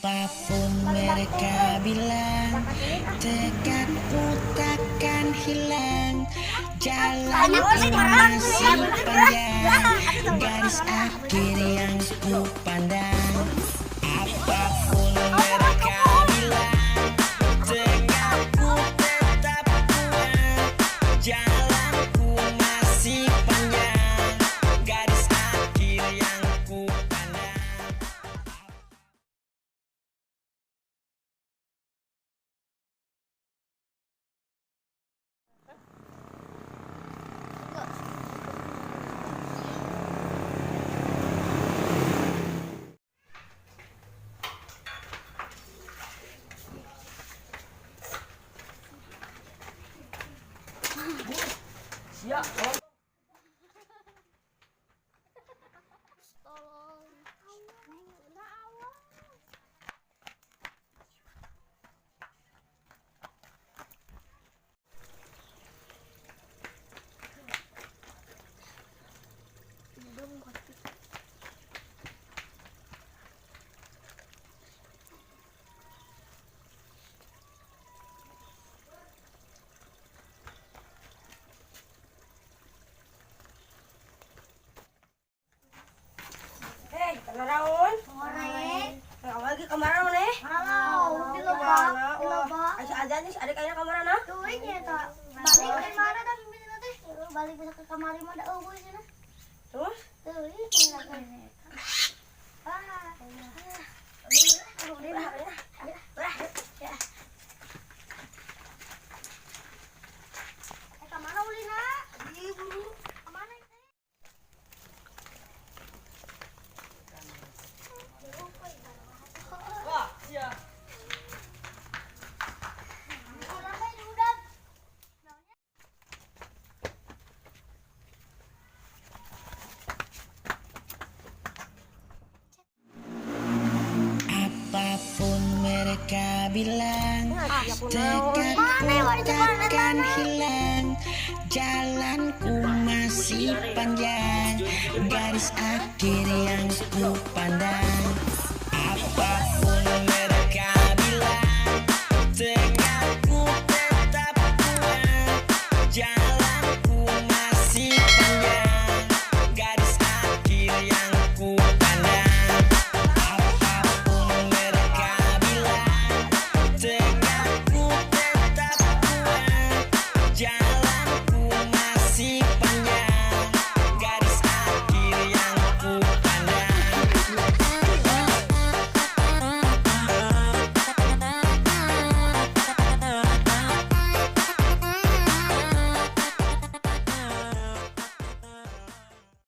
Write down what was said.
Apapun mereka bilang, tekadku takkan hilang. Jalanku masih panjang, garis akhir yang ku pandang. Apapun mereka bilang, tekadku tetap kuat. Jalanku masih panjang, garis akhir yang ku pandang. Naon? Ngorek. Lagi kamar mana? Halo, di loba. Aja aja nih adik ayah kamar mana? Tuh nya tak. Balik ke mana dah pimpin teh? Balik bisa ke kamar mana eueuh cenah. Terus? Tuh nya kan. Kemana ulina? Di buru. Kemana teh? Wah, iya. Apapun mereka bilang, tekadku takkan hilang. Jalanku masih panjang, garis akhir yang ku pandang.